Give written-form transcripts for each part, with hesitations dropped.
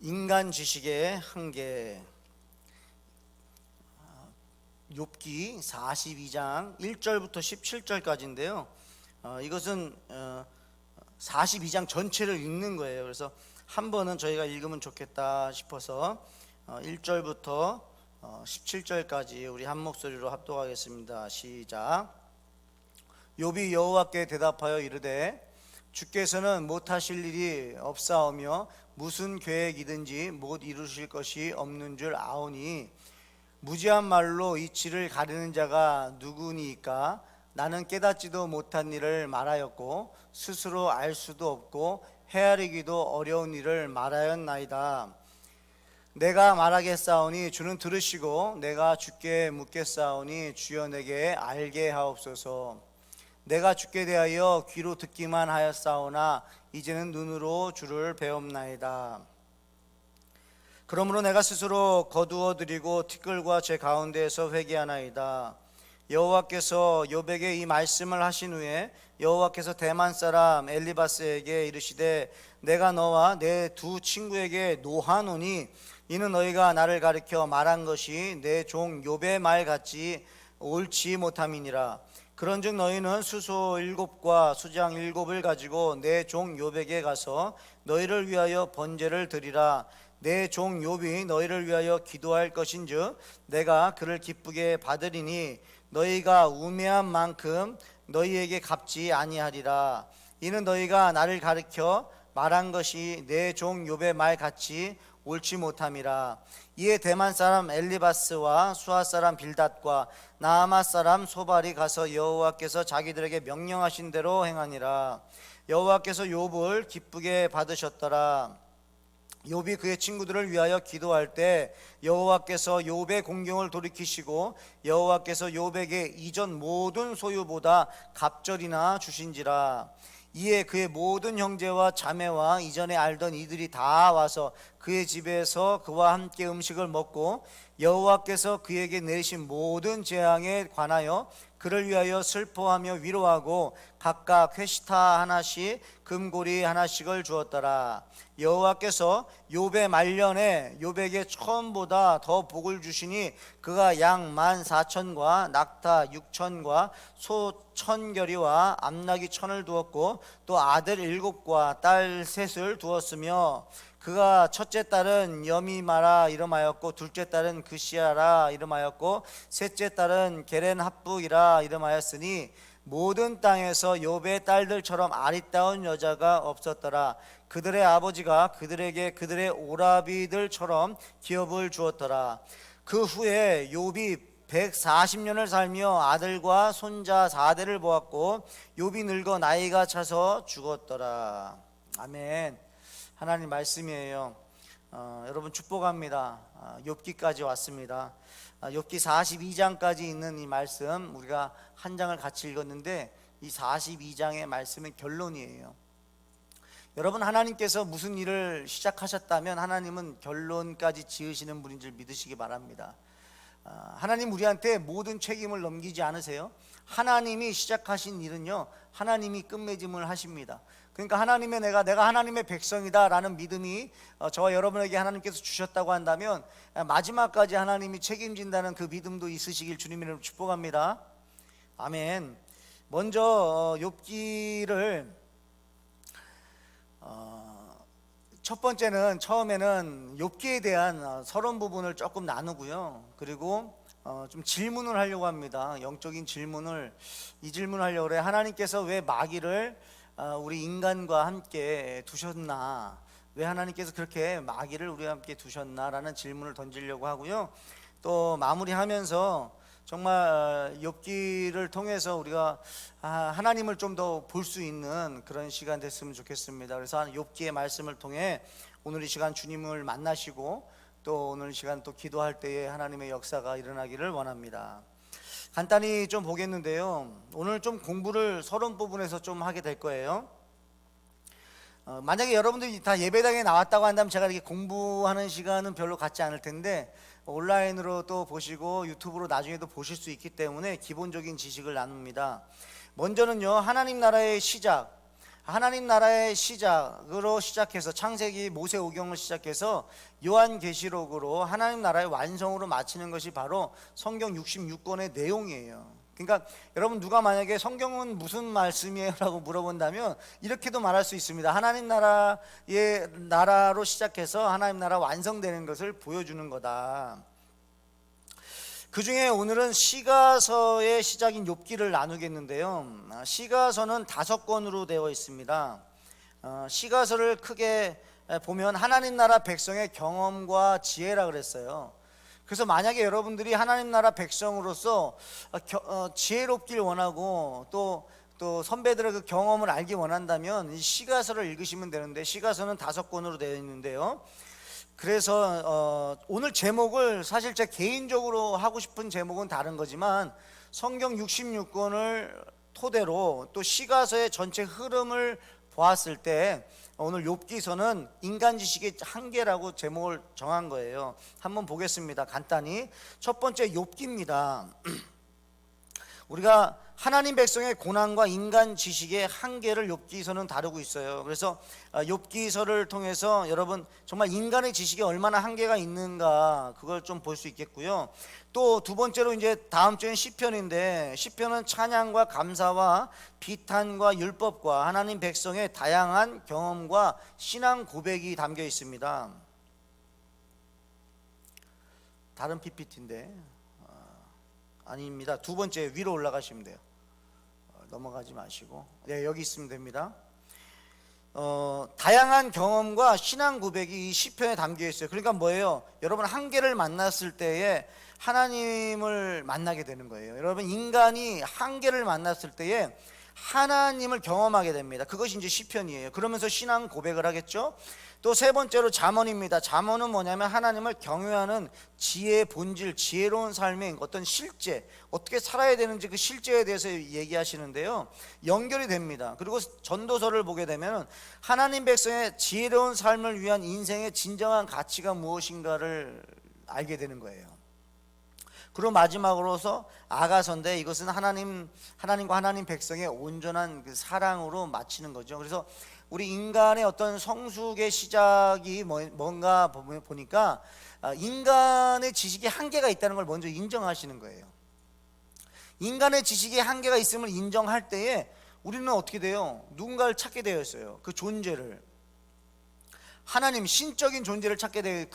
인간 지식의 한계. 욥기 42장 1절부터 17절까지인데요. 이것은 42장 전체를 읽는 거예요. 그래서 한 번은 저희가 읽으면 좋겠다 싶어서 1절부터 17절까지 우리 한 목소리로 합독하겠습니다. 시작. 욥이 여호와께 대답하여 이르되 주께서는 못하실 일이 없사오며 무슨 계획이든지 못 이루실 것이 없는 줄 아오니 무지한 말로 이치를 가리는 자가 누구니이까? 나는 깨닫지도 못한 일을 말하였고 스스로 알 수도 없고 헤아리기도 어려운 일을 말하였나이다. 내가 말하겠사오니 주는 들으시고 내가 주께 묻겠사오니 주여 내게 알게 하옵소서. 내가 주께 대하여 귀로 듣기만 하였사오나 이제는 눈으로 주를 배옵나이다. 그러므로 내가 스스로 거두어 드리고 티끌과 제 가운데에서 회개하나이다. 여호와께서 욥에게 이 말씀을 하신 후에 여호와께서 대만 사람 엘리바스에게 이르시되 내가 너와 내 두 친구에게 노하노니 이는 너희가 나를 가리켜 말한 것이 내 종 욥의 말 같이 옳지 못함이니라. 그런즉 너희는 수소 7과 수장 7을 가지고 내 종 욥에게 가서 너희를 위하여 번제를 드리라. 내 종 욥이 너희를 위하여 기도할 것인즉 내가 그를 기쁘게 받으리니 너희가 우매한 만큼 너희에게 갚지 아니하리라. 이는 너희가 나를 가리켜 말한 것이 내 종 욥의 말 같이 옳지 못함이라. 이에 대만 사람 엘리바스와 수아 사람 빌닷과 나아마 사람 소발이 가서 여호와께서 자기들에게 명령하신 대로 행하니라. 여호와께서 욥을 기쁘게 받으셨더라. 욥이 그의 친구들을 위하여 기도할 때 여호와께서 욥의 공경을 돌이키시고 여호와께서 욥에게 이전 모든 소유보다 갑절이나 주신지라. 이에 그의 모든 형제와 자매와 이전에 알던 이들이 다 와서 그의 집에서 그와 함께 음식을 먹고 여호와께서 그에게 내리신 모든 재앙에 관하여 그를 위하여 슬퍼하며 위로하고 각각 회시타 하나씩 금고리 하나씩을 주었더라. 여호와께서 욥의 말년에 욥에게 처음보다 더 복을 주시니 그가 양 14,000과 낙타 6,000과 소 1,000결이와 암나귀 1,000을 두었고 또 아들 7과 딸 3을 두었으며 그가 첫째 딸은 여미마라 이름하였고 둘째 딸은 그시아라 이름하였고 셋째 딸은 게렌합북이라 이름하였으니 모든 땅에서 욥의 딸들처럼 아리따운 여자가 없었더라. 그들의 아버지가 그들에게 그들의 오라비들처럼 기업을 주었더라. 그 후에 욥이 140년을 살며 아들과 손자 4대를 보았고 욥이 늙어 나이가 차서 죽었더라. 아멘. 하나님 말씀이에요. 여러분 축복합니다. 욥기까지 왔습니다. 욥기 42장까지 있는 이 말씀 우리가 한 장을 같이 읽었는데 이 42장의 말씀은 결론이에요. 여러분 하나님께서 무슨 일을 시작하셨다면 하나님은 결론까지 지으시는 분인 줄 믿으시기 바랍니다. 하나님 우리한테 모든 책임을 넘기지 않으세요. 하나님이 시작하신 일은요 하나님이 끝맺음을 하십니다. 그러니까 하나님의 내가 하나님의 백성이다 라는 믿음이 저와 여러분에게 하나님께서 주셨다고 한다면 마지막까지 하나님이 책임진다는 그 믿음도 있으시길 주님 이름으로 축복합니다. 아멘. 먼저 욥기를 첫 번째는 처음에는 욥기에 대한 서론 부분을 조금 나누고요. 그리고 좀 질문을 하려고 합니다. 영적인 질문을 하려고 그래요. 하나님께서 왜 마귀를 우리 인간과 함께 두셨나? 왜 하나님께서 그렇게 마귀를 우리와 함께 두셨나라는 질문을 던지려고 하고요. 또 마무리하면서 정말 욥기를 통해서 우리가 하나님을 좀 더 볼 수 있는 그런 시간 됐으면 좋겠습니다. 그래서 욥기의 말씀을 통해 오늘 이 시간 주님을 만나시고 또 오늘 이 시간 또 기도할 때에 하나님의 역사가 일어나기를 원합니다. 간단히 좀 보겠는데요. 오늘 좀 공부를 서론 부분에서 좀 하게 될 거예요. 만약에 여러분들이 다 예배당에 나왔다고 한다면 제가 이렇게 공부하는 시간은 별로 갖지 않을 텐데 온라인으로 또 보시고 유튜브로 나중에도 보실 수 있기 때문에 기본적인 지식을 나눕니다. 먼저는요 하나님 나라의 시작, 하나님 나라의 시작으로 시작해서 창세기, 모세오경을 시작해서 요한계시록으로 하나님 나라의 완성으로 마치는 것이 바로 성경 66권의 내용이에요. 그러니까 여러분, 누가 만약에 성경은 무슨 말씀이에요? 라고 물어본다면 이렇게도 말할 수 있습니다. 하나님 나라의 나라로 시작해서 하나님 나라 완성되는 것을 보여주는 거다. 그 중에 오늘은 시가서의 시작인 욥기를 나누겠는데요. 시가서는 5권으로 되어 있습니다. 시가서를 크게 보면 하나님 나라 백성의 경험과 지혜라 그랬어요. 그래서 만약에 여러분들이 하나님 나라 백성으로서 지혜롭길 원하고 또 선배들의 그 경험을 알기 원한다면 이 시가서를 읽으시면 되는데, 시가서는 5권으로 되어 있는데요. 그래서 오늘 제목을 사실 제 개인적으로 하고 싶은 제목은 다른 거지만 성경 66권을 토대로 또 시가서의 전체 흐름을 보았을 때 오늘 욥기서는 인간 지식의 한계라고 제목을 정한 거예요. 한번 보겠습니다. 간단히 첫 번째, 욥기입니다. 우리가 하나님 백성의 고난과 인간 지식의 한계를 욥기서는 다루고 있어요. 그래서 욥기서를 통해서 여러분 정말 인간의 지식이 얼마나 한계가 있는가 그걸 좀 볼 수 있겠고요. 또 두 번째로 이제 다음 주엔 시편인데, 시편은 찬양과 감사와 비탄과 율법과 하나님 백성의 다양한 경험과 신앙 고백이 담겨 있습니다. 다른 PPT인데 아닙니다. 두 번째 위로 올라가시면 돼요. 넘어가지 마시고, 네, 여기 있으면 됩니다. 다양한 경험과 신앙 고백이 이 시편에 담겨 있어요. 그러니까 뭐예요? 여러분, 한계를 만났을 때에 하나님을 만나게 되는 거예요. 여러분, 인간이 한계를 만났을 때에 하나님을 경험하게 됩니다. 그것이 이제 시편이에요. 그러면서 신앙 고백을 하겠죠. 또 세 번째로 잠언입니다. 잠언은 뭐냐면 하나님을 경외하는 지혜의 본질, 지혜로운 삶의 어떤 실제, 어떻게 살아야 되는지 그 실제에 대해서 얘기하시는데요, 연결이 됩니다. 그리고 전도서를 보게 되면 하나님 백성의 지혜로운 삶을 위한 인생의 진정한 가치가 무엇인가를 알게 되는 거예요. 그리고 마지막으로서 아가서인데, 이것은 하나님과 하나님 백성의 온전한 그 사랑으로 마치는 거죠. 그래서 우리 인간의 어떤 성숙의 시작이 뭔가 보니까 인간의 지식에 한계가 있다는 걸 먼저 인정하시는 거예요. 인간의 지식에 한계가 있음을 인정할 때에 우리는 어떻게 돼요? 누군가를 찾게 되었어요. 그 존재를, 하나님, 신적인 존재를 찾게 돼요.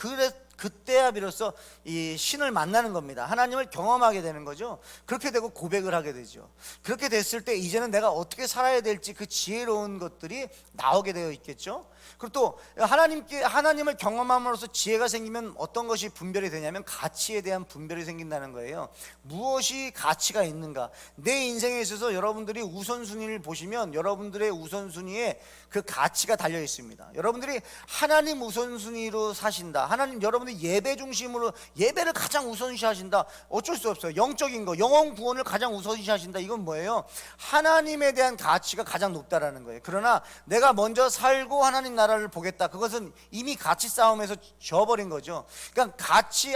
그때야 비로소 이 신을 만나는 겁니다. 하나님을 경험하게 되는 거죠. 그렇게 되고 고백을 하게 되죠. 그렇게 됐을 때 이제는 내가 어떻게 살아야 될지 그 지혜로운 것들이 나오게 되어 있겠죠. 그리고 또 하나님을 경험함으로써 지혜가 생기면 어떤 것이 분별이 되냐면 가치에 대한 분별이 생긴다는 거예요. 무엇이 가치가 있는가? 내 인생에 있어서 여러분들이 우선순위를 보시면 여러분들의 우선순위에 그 가치가 달려 있습니다. 여러분들이 하나님 우선순위로 사신다, 여러분들이 예배 중심으로 예배를 가장 우선시하신다, 어쩔 수 없어요. 영적인 거, 영혼 구원을 가장 우선시하신다, 이건 뭐예요? 하나님에 대한 가치가 가장 높다라는 거예요. 그러나 내가 먼저 살고 하나님 나라를 보겠다, 그것은 이미 가치 싸움에서 져버린 거죠. 그러니까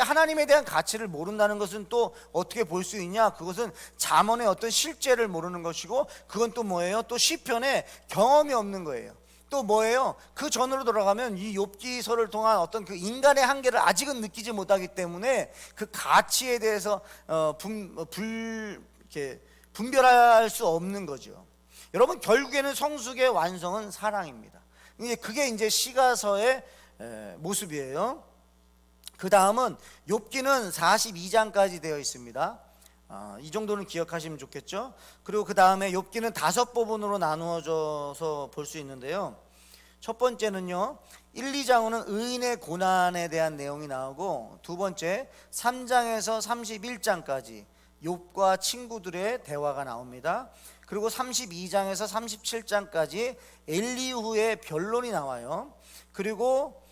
하나님에 대한 가치를 모른다는 것은 또 어떻게 볼 수 있냐? 그것은 잠언의 어떤 실제를 모르는 것이고, 그건 또 뭐예요? 또 시편에 경험이 없는 거예요. 또 뭐예요? 그 전으로 돌아가면 이 욥기서를 통한 어떤 그 인간의 한계를 아직은 느끼지 못하기 때문에 그 가치에 대해서 분별할 수 없는 거죠. 여러분, 결국에는 성숙의 완성은 사랑입니다. 그게 이제 시가서의 모습이에요. 그 다음은 욥기는 42장까지 되어 있습니다. 이 정도는 기억하시면 좋겠죠. 그리고 그 다음에 욥기는 5부분으로 나누어져서 볼 수 있는데요. 첫 번째는요, 1, 2장은 의인의 고난에 대한 내용이 나오고, 두 번째 3장에서 31장까지 욥과 친구들의 대화가 나옵니다. 그리고 32장에서 37장까지 엘리후의 변론이 나와요. 그리고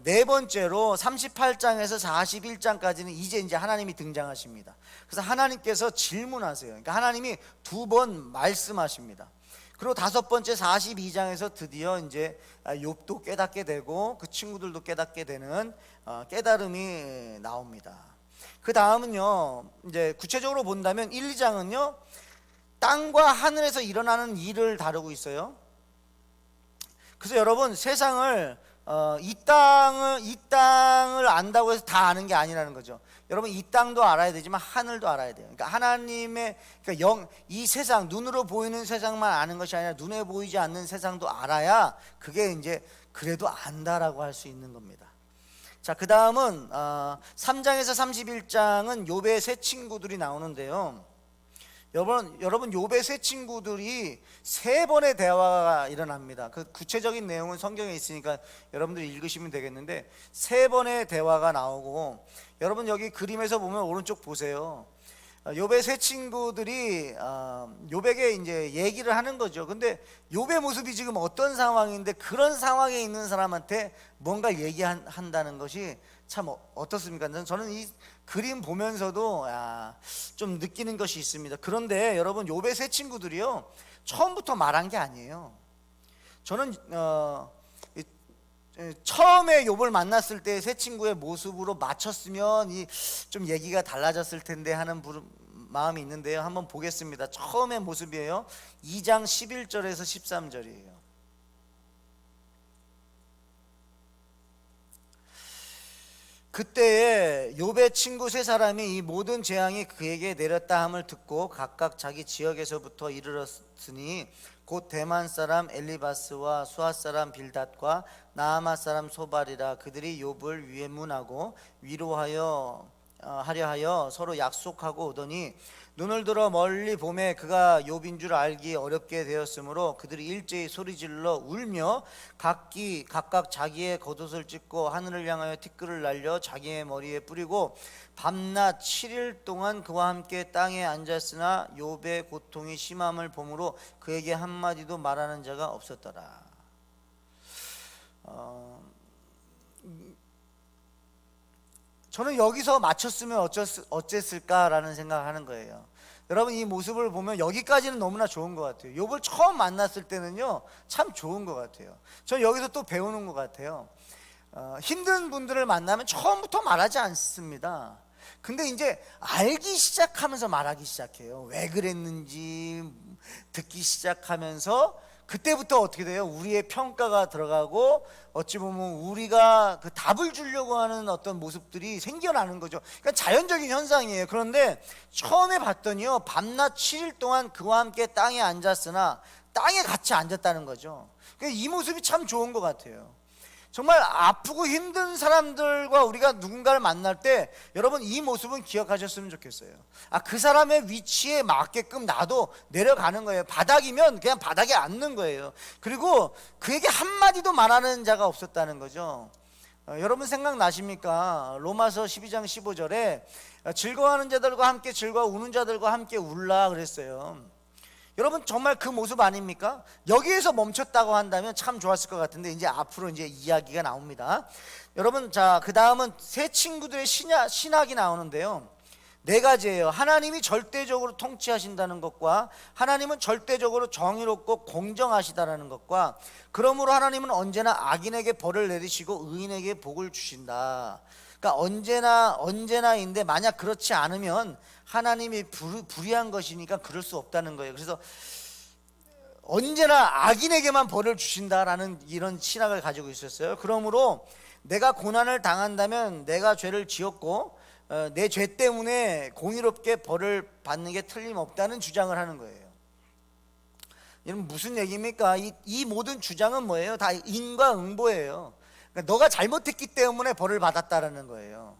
네 번째로 38장에서 41장까지는 이제 하나님이 등장하십니다. 그래서 하나님께서 질문하세요. 그러니까 하나님이 2번 말씀하십니다. 그리고 5번째 42장에서 드디어 이제 욥도 깨닫게 되고 그 친구들도 깨닫게 되는 깨달음이 나옵니다. 그 다음은요, 이제 구체적으로 본다면 1, 2장은요 땅과 하늘에서 일어나는 일을 다루고 있어요. 그래서 여러분 세상을 이 땅을 안다고 해서 다 아는 게 아니라는 거죠. 여러분 이 땅도 알아야 되지만 하늘도 알아야 돼요. 그러니까 하나님의 이 세상, 눈으로 보이는 세상만 아는 것이 아니라 눈에 보이지 않는 세상도 알아야 그게 이제 그래도 안다라고 할 수 있는 겁니다. 자, 그 다음은 3장에서 31장은 욥의 세 친구들이 나오는데요. 여러분 욥의 세 친구들이 세 번의 대화가 일어납니다. 그 구체적인 내용은 성경에 있으니까 여러분들이 읽으시면 되겠는데, 세 번의 대화가 나오고, 여러분 여기 그림에서 보면 오른쪽 보세요. 욥의 세 친구들이 욥에게 이제 얘기를 하는 거죠. 근데 욥의 모습이 지금 어떤 상황인데 그런 상황에 있는 사람한테 뭔가 얘기한다는 것이 참 어떻습니까? 저는 이 그림 보면서도 좀 느끼는 것이 있습니다. 그런데 여러분 욥의 세 친구들이요, 처음부터 말한 게 아니에요. 저는 처음에 욥을 만났을 때 세 친구의 모습으로 맞췄으면 좀 얘기가 달라졌을 텐데 하는 마음이 있는데요. 한번 보겠습니다. 처음의 모습이에요. 2장 11절에서 13절이에요. 그때에 욥의 친구 세 사람이 이 모든 재앙이 그에게 내렸다 함을 듣고 각각 자기 지역에서부터 이르렀으니 곧 대만 사람 엘리바스와 수아 사람 빌닷과 나아마 사람 소발이라. 그들이 욥을 위문하고 위로하여 하려 하여 서로 약속하고 오더니 눈을 들어 멀리 보매 그가 욥인 줄 알기 어렵게 되었으므로 그들이 일제히 소리질러 울며 각각 자기의 겉옷을 찢고 하늘을 향하여 티끌을 날려 자기의 머리에 뿌리고 밤낮 7일 동안 그와 함께 땅에 앉았으나 욥의 고통이 심함을 보므로 그에게 한마디도 말하는 자가 없었더라. 저는 여기서 맞췄으면 어쨌을까라는 생각을 하는 거예요. 여러분 이 모습을 보면 여기까지는 너무나 좋은 것 같아요. 욥을 처음 만났을 때는요 참 좋은 것 같아요. 저는 여기서 또 배우는 것 같아요. 힘든 분들을 만나면 처음부터 말하지 않습니다. 근데 이제 알기 시작하면서 말하기 시작해요. 왜 그랬는지 듣기 시작하면서 그때부터 어떻게 돼요? 우리의 평가가 들어가고 어찌 보면 우리가 그 답을 주려고 하는 어떤 모습들이 생겨나는 거죠. 그러니까 자연적인 현상이에요. 그런데 처음에 봤더니요 밤낮 7일 동안 그와 함께 땅에 앉았으나 땅에 같이 앉았다는 거죠. 그러니까 이 모습이 참 좋은 것 같아요. 정말 아프고 힘든 사람들과 우리가 누군가를 만날 때 여러분 이 모습은 기억하셨으면 좋겠어요. 그 사람의 위치에 맞게끔 나도 내려가는 거예요. 바닥이면 그냥 바닥에 앉는 거예요. 그리고 그에게 한마디도 말하는 자가 없었다는 거죠. 여러분 생각나십니까? 로마서 12장 15절에 즐거워하는 자들과 함께 즐거워 우는 자들과 함께 울라 그랬어요. 여러분 정말 그 모습 아닙니까? 여기에서 멈췄다고 한다면 참 좋았을 것 같은데 이제 앞으로 이제 이야기가 나옵니다. 여러분 자 그 다음은 세 친구들의 신학이 나오는데요. 네 가지예요. 하나님이 절대적으로 통치하신다는 것과 하나님은 절대적으로 정의롭고 공정하시다라는 것과 그러므로 하나님은 언제나 악인에게 벌을 내리시고 의인에게 복을 주신다. 그러니까 언제나인데 만약 그렇지 않으면 하나님이 불의한 것이니까 그럴 수 없다는 거예요. 그래서 언제나 악인에게만 벌을 주신다라는 이런 신학을 가지고 있었어요. 그러므로 내가 고난을 당한다면 내가 죄를 지었고 내 죄 때문에 공의롭게 벌을 받는 게 틀림없다는 주장을 하는 거예요. 여러분 무슨 얘기입니까? 이 모든 주장은 뭐예요? 다 인과응보예요. 그러니까 너가 잘못했기 때문에 벌을 받았다라는 거예요.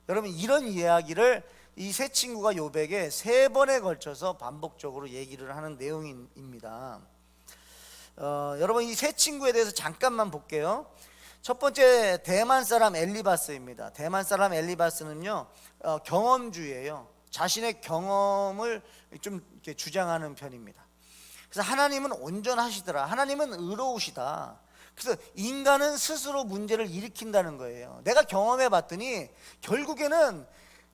여러분 이런 이야기를 이 세 친구가 욥에게 세 번에 걸쳐서 반복적으로 얘기를 하는 내용입니다. 여러분 이 세 친구에 대해서 잠깐만 볼게요. 첫 번째 대만 사람 엘리바스입니다. 대만 사람 엘리바스는요 경험주의예요. 자신의 경험을 좀 이렇게 주장하는 편입니다. 그래서 하나님은 온전하시더라. 하나님은 의로우시다. 그래서 인간은 스스로 문제를 일으킨다는 거예요. 내가 경험해 봤더니 결국에는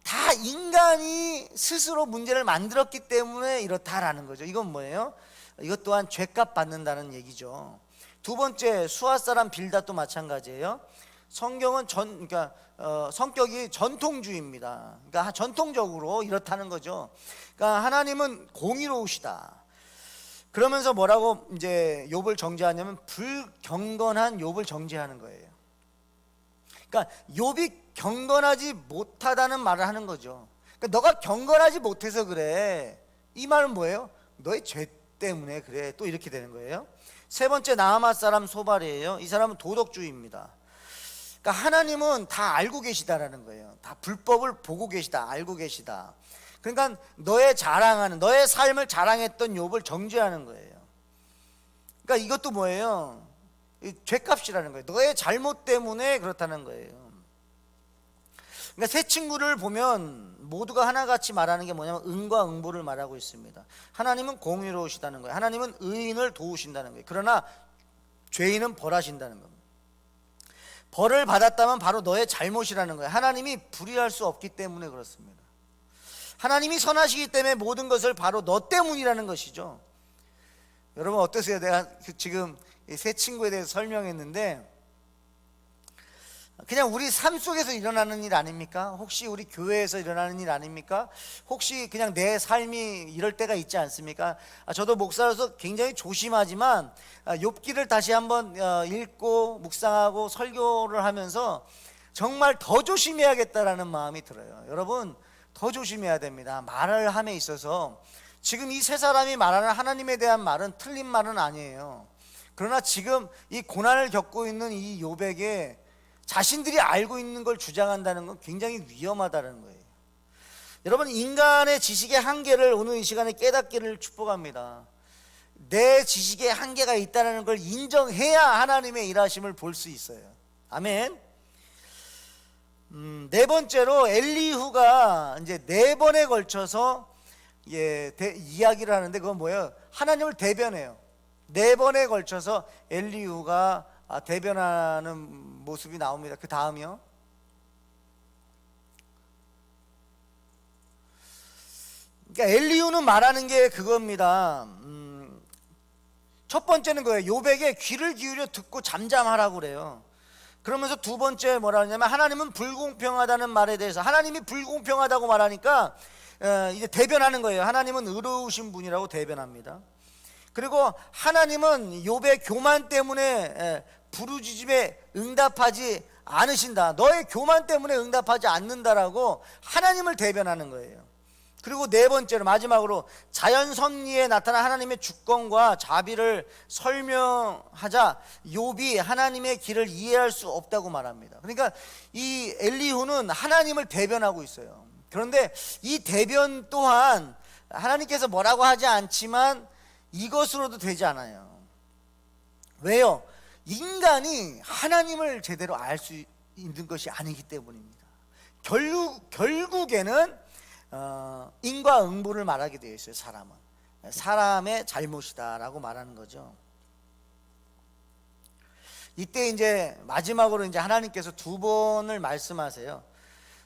다 인간이 스스로 문제를 만들었기 때문에 이렇다라는 거죠. 이건 뭐예요? 이것 또한 죄값 받는다는 얘기죠. 두 번째 수아 사람 빌닷도 마찬가지예요. 성경은 성격이 전통주의입니다. 그러니까 전통적으로 이렇다는 거죠. 그러니까 하나님은 공의로우시다. 그러면서 뭐라고 이제 욥을 정죄하냐면 불경건한 욥을 정죄하는 거예요. 그러니까 욥이 경건하지 못하다는 말을 하는 거죠. 그러니까 너가 경건하지 못해서 그래. 이 말은 뭐예요? 너의 죄 때문에 그래. 또 이렇게 되는 거예요. 세 번째, 나아마 사람 소발이에요. 이 사람은 도덕주의입니다. 그러니까 하나님은 다 알고 계시다라는 거예요. 다 불법을 보고 계시다, 알고 계시다. 그러니까 너의 자랑하는, 너의 삶을 자랑했던 욥을 정죄하는 거예요. 그러니까 이것도 뭐예요? 죄값이라는 거예요. 너의 잘못 때문에 그렇다는 거예요. 그러니까 세 친구를 보면 모두가 하나같이 말하는 게 뭐냐면 응과 응보를 말하고 있습니다. 하나님은 공의로우시다는 거예요. 하나님은 의인을 도우신다는 거예요. 그러나 죄인은 벌하신다는 겁니다. 벌을 받았다면 바로 너의 잘못이라는 거예요. 하나님이 불의할 수 없기 때문에 그렇습니다. 하나님이 선하시기 때문에 모든 것을 바로 너 때문이라는 것이죠. 여러분 어떠세요? 내가 지금 세 친구에 대해서 설명했는데 그냥 우리 삶 속에서 일어나는 일 아닙니까? 혹시 우리 교회에서 일어나는 일 아닙니까? 혹시 그냥 내 삶이 이럴 때가 있지 않습니까? 저도 목사로서 굉장히 조심하지만 욥기를 다시 한번 읽고 묵상하고 설교를 하면서 정말 더 조심해야겠다라는 마음이 들어요. 여러분 더 조심해야 됩니다. 말을 함에 있어서 지금 이 세 사람이 말하는 하나님에 대한 말은 틀린 말은 아니에요. 그러나 지금 이 고난을 겪고 있는 이 욥에게 자신들이 알고 있는 걸 주장한다는 건 굉장히 위험하다는 거예요. 여러분 인간의 지식의 한계를 오늘 이 시간에 깨닫기를 축복합니다. 내 지식에 한계가 있다는 걸 인정해야 하나님의 일하심을 볼 수 있어요. 아멘. 네 번째로 엘리후가 이제 네 번에 걸쳐서 이야기를 하는데 그건 뭐예요? 하나님을 대변해요. 네 번에 걸쳐서 엘리후가 대변하는 모습이 나옵니다. 그 다음이요. 그러니까 엘리후는 말하는 게 그겁니다. 첫 번째는 거예요. 욥에게 귀를 기울여 듣고 잠잠하라고 그래요. 그러면서 두 번째 뭐라 하냐면 하나님은 불공평하다는 말에 대해서 하나님이 불공평하다고 말하니까 이제 대변하는 거예요. 하나님은 의로우신 분이라고 대변합니다. 그리고 하나님은 욥의 교만 때문에 부르짖음에 응답하지 않으신다. 너의 교만 때문에 응답하지 않는다라고 하나님을 대변하는 거예요. 그리고 네 번째로 마지막으로 자연 섭리에 나타난 하나님의 주권과 자비를 설명하자 욥이 하나님의 길을 이해할 수 없다고 말합니다. 그러니까 이 엘리후는 하나님을 대변하고 있어요. 그런데 이 대변 또한 하나님께서 뭐라고 하지 않지만 이것으로도 되지 않아요. 왜요? 인간이 하나님을 제대로 알 수 있는 것이 아니기 때문입니다. 결국에는 인과응보를 말하게 되어 있어요. 사람은 사람의 잘못이다라고 말하는 거죠. 이때 이제 마지막으로 이제 하나님께서 두 번을 말씀하세요.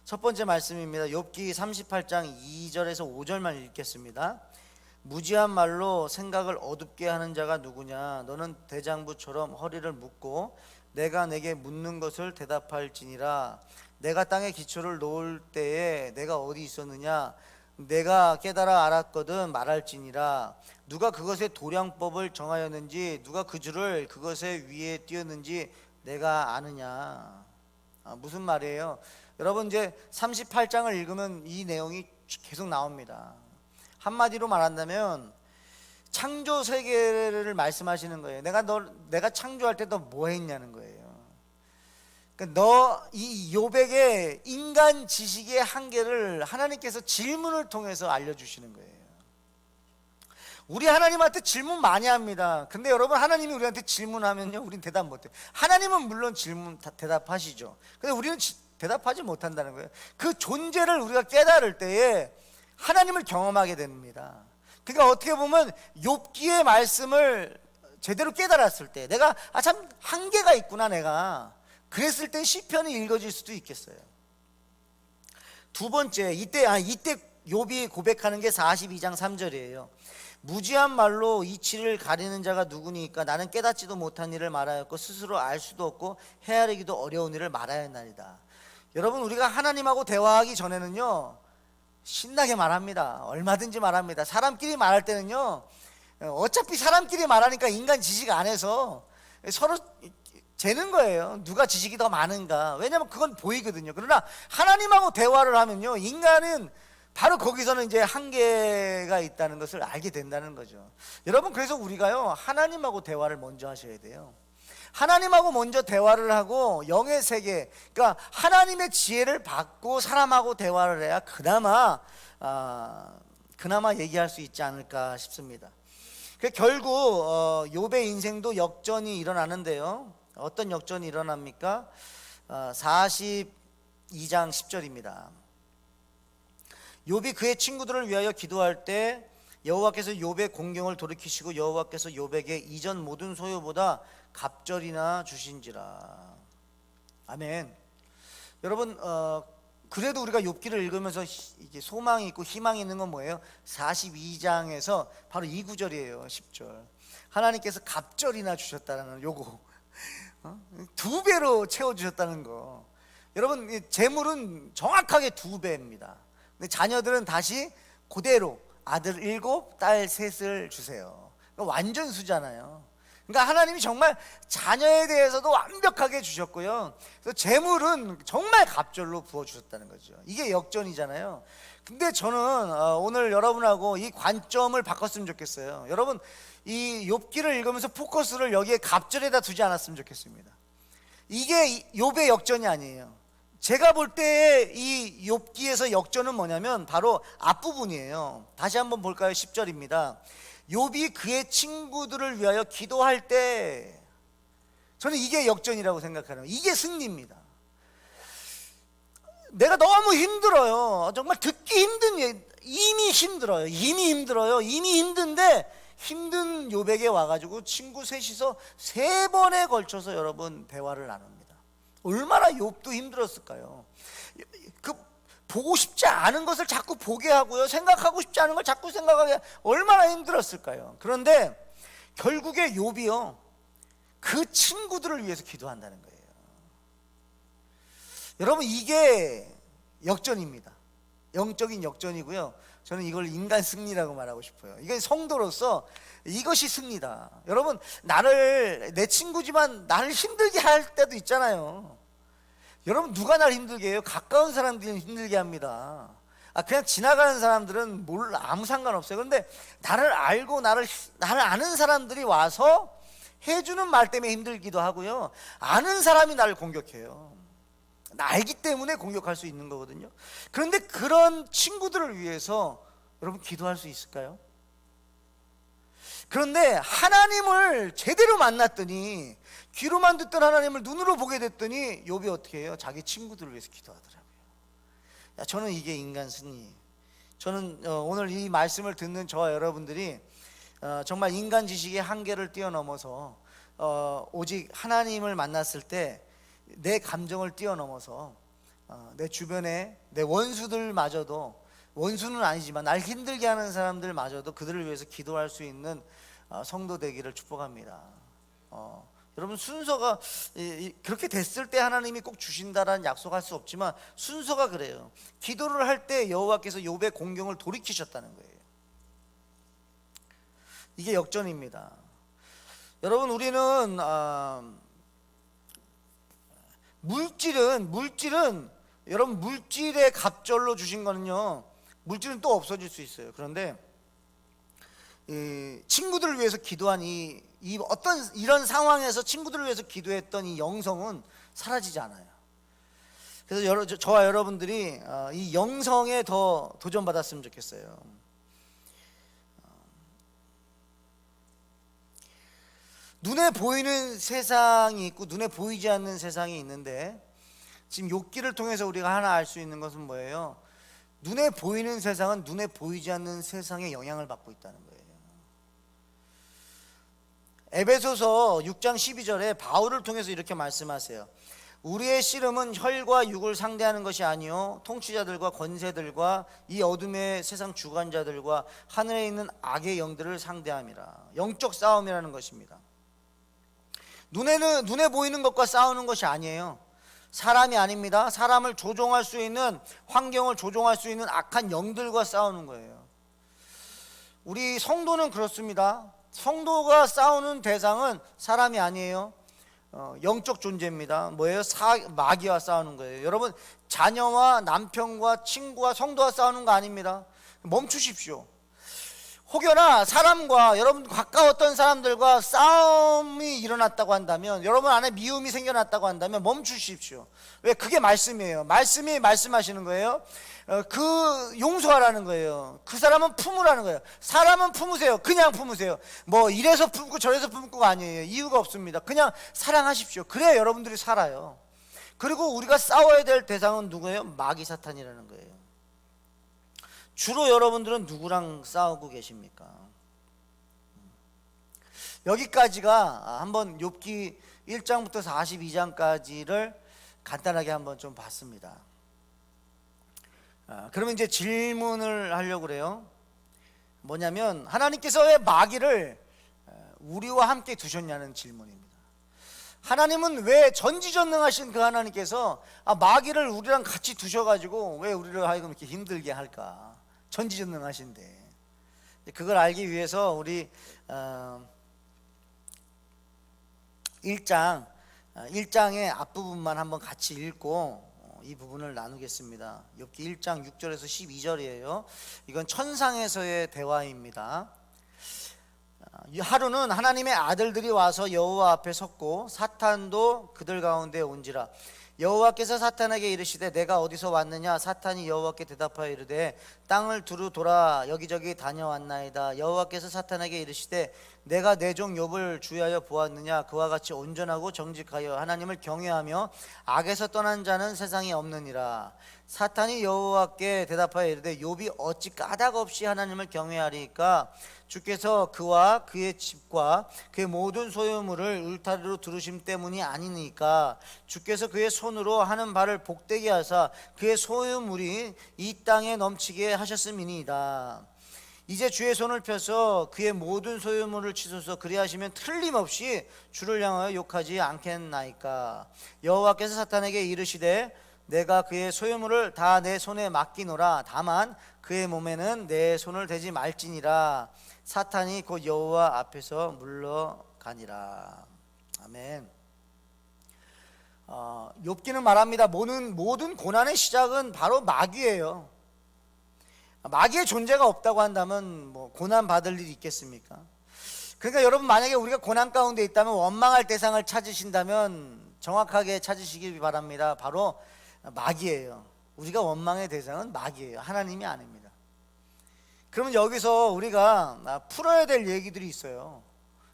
첫 번째 말씀입니다. 욥기 38장 2절에서 5절만 읽겠습니다. 무지한 말로 생각을 어둡게 하는 자가 누구냐? 너는 대장부처럼 허리를 묶고 내가 내게 묻는 것을 대답할지니라. 내가 땅에 기초를 놓을 때에 내가 어디 있었느냐? 내가 깨달아 알았거든 말할지니라. 누가 그것의 도량법을 정하였는지 누가 그 줄을 그것의 위에 띄었는지 내가 아느냐? 무슨 말이에요? 여러분 이제 38장을 읽으면 이 내용이 계속 나옵니다. 한마디로 말한다면 창조 세계를 말씀하시는 거예요. 내가 창조할 때 너 뭐 했냐는 거예요. 그러니까 이 욥에게 인간 지식의 한계를 하나님께서 질문을 통해서 알려주시는 거예요. 우리 하나님한테 질문 많이 합니다. 근데 여러분 하나님이 우리한테 질문하면요 우린 대답 못해요. 하나님은 물론 질문 대답하시죠. 근데 우리는 대답하지 못한다는 거예요. 그 존재를 우리가 깨달을 때에 하나님을 경험하게 됩니다. 그러니까 어떻게 보면 욥기의 말씀을 제대로 깨달았을 때 내가 참 한계가 있구나 내가 그랬을 때 시편이 읽어질 수도 있겠어요. 두 번째 이때 욥이 고백하는 게 42장 3절이에요. 무지한 말로 이치를 가리는 자가 누구니까 나는 깨닫지도 못한 일을 말하였고 스스로 알 수도 없고 헤아리기도 어려운 일을 말하였나이다. 여러분 우리가 하나님하고 대화하기 전에는요 신나게 말합니다. 얼마든지 말합니다. 사람끼리 말할 때는요 어차피 사람끼리 말하니까 인간 지식 안에서 서로 재는 거예요. 누가 지식이 더 많은가. 왜냐하면 그건 보이거든요. 그러나 하나님하고 대화를 하면요, 인간은 바로 거기서는 이제 한계가 있다는 것을 알게 된다는 거죠. 여러분, 그래서 우리가요, 하나님하고 대화를 먼저 하셔야 돼요. 하나님하고 먼저 대화를 하고 영의 세계, 그러니까 하나님의 지혜를 받고 사람하고 대화를 해야 그나마 얘기할 수 있지 않을까 싶습니다. 결국 욥의 인생도 역전이 일어나는데요. 어떤 역전이 일어납니까? 42장 10절입니다. 욥이 그의 친구들을 위하여 기도할 때 여호와께서 욥의 공경을 돌이키시고 여호와께서 욥에게 이전 모든 소유보다 갑절이나 주신지라. 아멘. 여러분, 그래도 우리가 욥기를 읽으면서 이게 소망이 있고 희망이 있는 건 뭐예요? 42장에서 바로 이 구절이에요. 10절. 하나님께서 갑절이나 주셨다는 요거, 2배로 채워주셨다는 거. 여러분, 재물은 정확하게 2배입니다. 근데 자녀들은 다시 그대로 아들 7, 딸 3을 주세요. 완전수잖아요. 그러니까 하나님이 정말 자녀에 대해서도 완벽하게 주셨고요. 그래서 재물은 정말 갑절로 부어주셨다는 거죠. 이게 역전이잖아요. 근데 저는 오늘 여러분하고 이 관점을 바꿨으면 좋겠어요. 여러분, 이 욥기를 읽으면서 포커스를 여기에 갑절에다 두지 않았으면 좋겠습니다. 이게 욥의 역전이 아니에요. 제가 볼 때 이 욥기에서 역전은 뭐냐면 바로 앞부분이에요. 다시 한번 볼까요? 10절입니다. 욥이 그의 친구들을 위하여 기도할 때, 저는 이게 역전이라고 생각하는, 이게 승리입니다. 내가 너무 힘들어요. 정말 듣기 힘든, 이미 힘들어요. 이미 힘든데 힘든 욥에게 와가지고 친구 셋이서 3번에 걸쳐서 여러분 대화를 나눕니다. 얼마나 욥도 힘들었을까요? 보고 싶지 않은 것을 자꾸 보게 하고요, 생각하고 싶지 않은 걸 자꾸 생각하게, 얼마나 힘들었을까요? 그런데 결국에 욥이요, 그 친구들을 위해서 기도한다는 거예요. 여러분, 이게 역전입니다. 영적인 역전이고요. 저는 이걸 인간 승리라고 말하고 싶어요. 이게 성도로서 이것이 승리다. 여러분, 내 친구지만 나를 힘들게 할 때도 있잖아요. 여러분, 누가 날 힘들게 해요? 가까운 사람들이 힘들게 합니다. 그냥 지나가는 사람들은 아무 상관없어요. 그런데 나를 알고 나를 아는 사람들이 와서 해주는 말 때문에 힘들기도 하고요, 아는 사람이 나를 공격해요. 알기 때문에 공격할 수 있는 거거든요. 그런데 그런 친구들을 위해서 여러분 기도할 수 있을까요? 그런데 하나님을 제대로 만났더니, 귀로만 듣던 하나님을 눈으로 보게 됐더니 욥이 어떻게 해요? 자기 친구들을 위해서 기도하더라고요. 저는 이게 인간 승리예요. 저는 오늘 이 말씀을 듣는 저와 여러분들이 정말 인간 지식의 한계를 뛰어넘어서 오직 하나님을 만났을 때 내 감정을 뛰어넘어서 내 주변에 내 원수들마저도, 원수는 아니지만 날 힘들게 하는 사람들마저도 그들을 위해서 기도할 수 있는 성도 되기를 축복합니다. 여러분, 순서가 그렇게 됐을 때 하나님이 꼭 주신다라는 약속할 수 없지만 순서가 그래요. 기도를 할 때 여호와께서 욥의 공경을 돌이키셨다는 거예요. 이게 역전입니다. 여러분, 우리는 물질은 여러분, 물질의 갑절로 주신 거는요, 물질은 또 없어질 수 있어요. 그런데 친구들을 위해서 기도한 어떤 이런 상황에서 친구들을 위해서 기도했던 이 영성은 사라지지 않아요. 그래서 저와 여러분들이 이 영성에 더 도전받았으면 좋겠어요. 눈에 보이는 세상이 있고 눈에 보이지 않는 세상이 있는데, 지금 욥기를 통해서 우리가 하나 알 수 있는 것은 뭐예요? 눈에 보이는 세상은 눈에 보이지 않는 세상에 영향을 받고 있다는 거예요. 에베소서 6장 12절에 바울을 통해서 이렇게 말씀하세요. 우리의 씨름은 혈과 육을 상대하는 것이 아니요 통치자들과 권세들과 이 어둠의 세상 주관자들과 하늘에 있는 악의 영들을 상대함이라. 영적 싸움이라는 것입니다. 눈에 보이는 것과 싸우는 것이 아니에요. 사람이 아닙니다. 사람을 조종할 수 있는, 환경을 조종할 수 있는 악한 영들과 싸우는 거예요. 우리 성도는 그렇습니다. 성도가 싸우는 대상은 사람이 아니에요. 영적 존재입니다. 뭐예요? 마귀와 싸우는 거예요. 여러분, 자녀와 남편과 친구와 성도와 싸우는 거 아닙니다. 멈추십시오. 혹여나 사람과, 여러분 가까웠던 사람들과 싸움이 일어났다고 한다면, 여러분 안에 미움이 생겨났다고 한다면 멈추십시오. 왜? 그게 말씀이에요. 말씀이 말씀하시는 거예요. 그 용서하라는 거예요. 그 사람은 품으라는 거예요. 사람은 품으세요. 그냥 품으세요. 뭐 이래서 품고 저래서 품고가 아니에요. 이유가 없습니다. 그냥 사랑하십시오. 그래야 여러분들이 살아요. 그리고 우리가 싸워야 될 대상은 누구예요? 마귀 사탄이라는 거예요. 주로 여러분들은 누구랑 싸우고 계십니까? 여기까지가 한번 욥기 1장부터 42장까지를 간단하게 한번 좀 봤습니다. 그러면 이제 질문을 하려고 그래요. 뭐냐면, 하나님께서 왜 마귀를 우리와 함께 두셨냐는 질문입니다. 하나님은 왜, 전지전능하신 그 하나님께서 마귀를 우리랑 같이 두셔가지고 왜 우리를 하여금 이렇게 힘들게 할까? 전지전능하신데. 그걸 알기 위해서 우리 1장의 앞부분만 한번 같이 읽고 이 부분을 나누겠습니다. 욥기 1장 6절에서 12절이에요. 이건 천상에서의 대화입니다. 하루는 하나님의 아들들이 와서 여호와 앞에 섰고 사탄도 그들 가운데 온지라. 여호와께서 사탄에게 이르시되 내가 어디서 왔느냐? 사탄이 여호와께 대답하여 이르되 땅을 두루 돌아 여기저기 다녀왔나이다. 여호와께서 사탄에게 이르시되 내가 내 종 욥을 주의하여 보았느냐? 그와 같이 온전하고 정직하여 하나님을 경외하며 악에서 떠난 자는 세상에 없느니라. 사탄이 여호와께 대답하여 이르되 욥이 어찌 까닭없이 하나님을 경외하리까? 주께서 그와 그의 집과 그의 모든 소유물을 울타리로 두르심 때문이 아니니까. 주께서 그의 손으로 하는 바를 복되게 하사 그의 소유물이 이 땅에 넘치게 하셨음이니이다. 이제 주의 손을 펴서 그의 모든 소유물을 치소서. 그리하시면 틀림없이 주를 향하여 욕하지 않겠나이까. 여호와께서 사탄에게 이르시되 내가 그의 소유물을 다 내 손에 맡기노라. 다만 그의 몸에는 내 손을 대지 말지니라. 사탄이 곧 여호와 앞에서 물러가니라. 아멘. 욥기는 말합니다. 모든 고난의 시작은 바로 마귀예요. 마귀의 존재가 없다고 한다면 뭐 고난 받을 일이 있겠습니까? 그러니까 여러분, 만약에 우리가 고난 가운데 있다면 원망할 대상을 찾으신다면 정확하게 찾으시기 바랍니다. 바로 마귀예요. 우리가 원망의 대상은 마귀예요. 하나님이 아닙니다. 그러면 여기서 우리가 풀어야 될 얘기들이 있어요.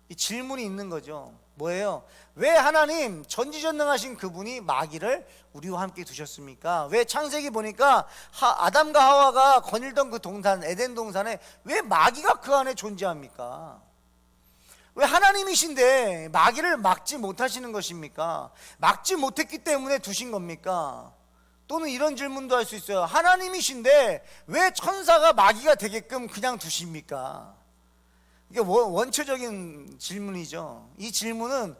이 질문이 있는 거죠. 뭐예요? 왜 하나님, 전지전능하신 그분이 마귀를 우리와 함께 두셨습니까? 왜 창세기 보니까 아담과 하와가 거닐던 그 동산, 에덴 동산에 왜 마귀가 그 안에 존재합니까? 왜 하나님이신데 마귀를 막지 못하시는 것입니까? 막지 못했기 때문에 두신 겁니까? 또는 이런 질문도 할 수 있어요. 하나님이신데 왜 천사가 마귀가 되게끔 그냥 두십니까? 이게 원초적인 질문이죠. 이 질문은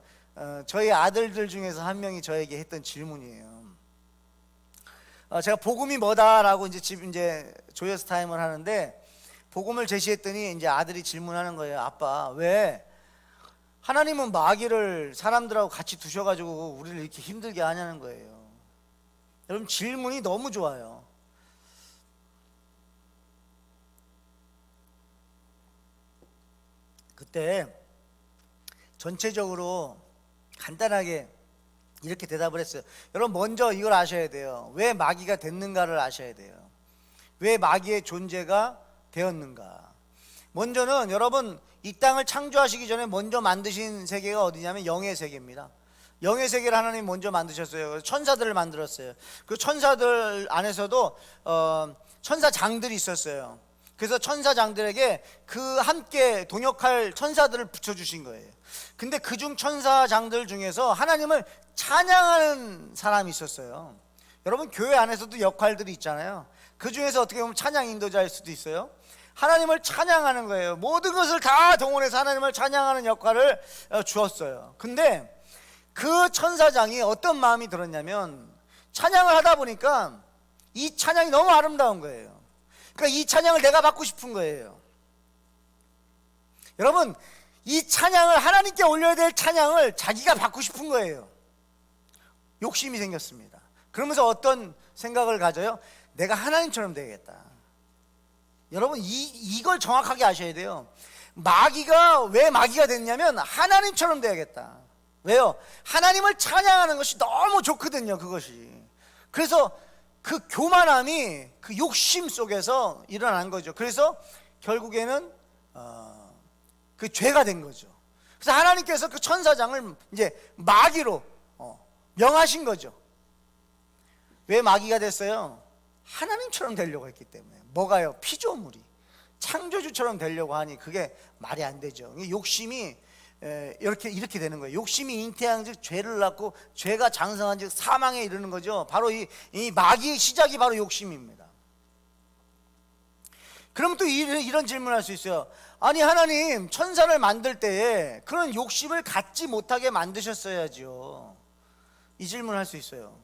저희 아들들 중에서 한 명이 저에게 했던 질문이에요. 제가 복음이 뭐다라고 이제 조여스 타임을 하는데, 복음을 제시했더니 이제 아들이 질문하는 거예요. 아빠, 왜 하나님은 마귀를 사람들하고 같이 두셔가지고 우리를 이렇게 힘들게 하냐는 거예요. 여러분, 질문이 너무 좋아요. 그때 전체적으로 간단하게 이렇게 대답을 했어요. 여러분, 먼저 이걸 아셔야 돼요. 왜 마귀가 됐는가를 아셔야 돼요. 왜 마귀의 존재가 되었는가. 먼저는 여러분, 이 땅을 창조하시기 전에 먼저 만드신 세계가 어디냐면 영의 세계입니다. 영의 세계를 하나님 먼저 만드셨어요. 천사들을 만들었어요. 그 천사들 안에서도 천사장들이 있었어요. 그래서 천사장들에게 그 함께 동역할 천사들을 붙여주신 거예요. 근데 그중 천사장들 중에서 하나님을 찬양하는 사람이 있었어요. 여러분, 교회 안에서도 역할들이 있잖아요. 그 중에서 어떻게 보면 찬양 인도자일 수도 있어요. 하나님을 찬양하는 거예요. 모든 것을 다 동원해서 하나님을 찬양하는 역할을 주었어요. 근데 그 천사장이 어떤 마음이 들었냐면, 찬양을 하다 보니까 이 찬양이 너무 아름다운 거예요. 그러니까 이 찬양을 내가 받고 싶은 거예요. 여러분, 이 찬양을, 하나님께 올려야 될 찬양을 자기가 받고 싶은 거예요. 욕심이 생겼습니다. 그러면서 어떤 생각을 가져요? 내가 하나님처럼 되겠다. 여러분, 이걸 정확하게 아셔야 돼요. 마귀가 왜 마귀가 됐냐면 하나님처럼 돼야겠다. 왜요? 하나님을 찬양하는 것이 너무 좋거든요, 그것이. 그래서 그 교만함이 그 욕심 속에서 일어난 거죠. 그래서 결국에는 그 죄가 된 거죠. 그래서 하나님께서 그 천사장을 이제 마귀로 명하신 거죠. 왜 마귀가 됐어요? 하나님처럼 되려고 했기 때문에. 뭐가요? 피조물이 창조주처럼 되려고 하니 그게 말이 안 되죠. 욕심이 이렇게 되는 거예요. 욕심이 잉태한 즉 죄를 낳고, 죄가 장성한 즉 사망에 이르는 거죠. 바로 이 마귀의 시작이 바로 욕심입니다. 그럼 또 이런 질문을 할 수 있어요. 아니, 하나님 천사를 만들 때에 그런 욕심을 갖지 못하게 만드셨어야죠. 이 질문을 할 수 있어요.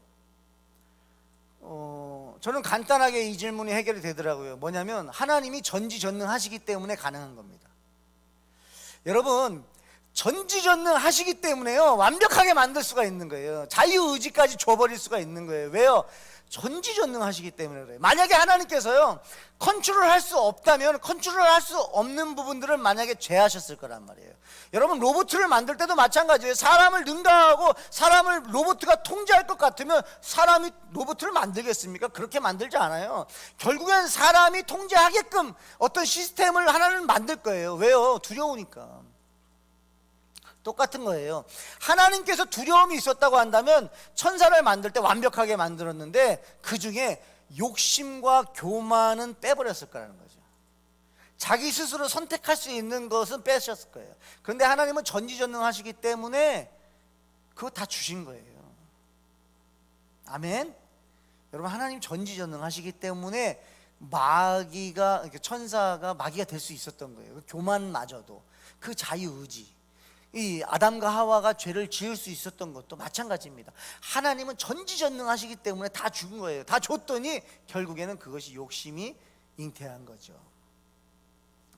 저는 간단하게 이 질문이 해결이 되더라고요. 뭐냐면 하나님이 전지전능하시기 때문에 가능한 겁니다. 여러분, 전지전능하시기 때문에요, 완벽하게 만들 수가 있는 거예요. 자유의지까지 줘버릴 수가 있는 거예요. 왜요? 전지전능하시기 때문에 그래요. 만약에 하나님께서요 컨트롤할 수 없다면, 컨트롤할 수 없는 부분들은 만약에 죄하셨을 거란 말이에요. 여러분, 로봇을 만들 때도 마찬가지예요. 사람을 능가하고 사람을 로봇가 통제할 것 같으면 사람이 로봇을 만들겠습니까? 그렇게 만들지 않아요. 결국엔 사람이 통제하게끔 어떤 시스템을 하나는 만들 거예요. 왜요? 두려우니까. 똑같은 거예요. 하나님께서 두려움이 있었다고 한다면 천사를 만들 때 완벽하게 만들었는데 그 중에 욕심과 교만은 빼버렸을 거라는 거죠. 자기 스스로 선택할 수 있는 것은 빼셨을 거예요. 그런데 하나님은 전지전능하시기 때문에 그거 다 주신 거예요. 아멘. 여러분, 하나님 전지전능하시기 때문에 천사가 마귀가 될 수 있었던 거예요. 교만마저도, 그 자유의지, 이 아담과 하와가 죄를 지을 수 있었던 것도 마찬가지입니다. 하나님은 전지전능하시기 때문에 다 준 거예요. 다 줬더니 결국에는 그것이 욕심이 잉태한 거죠.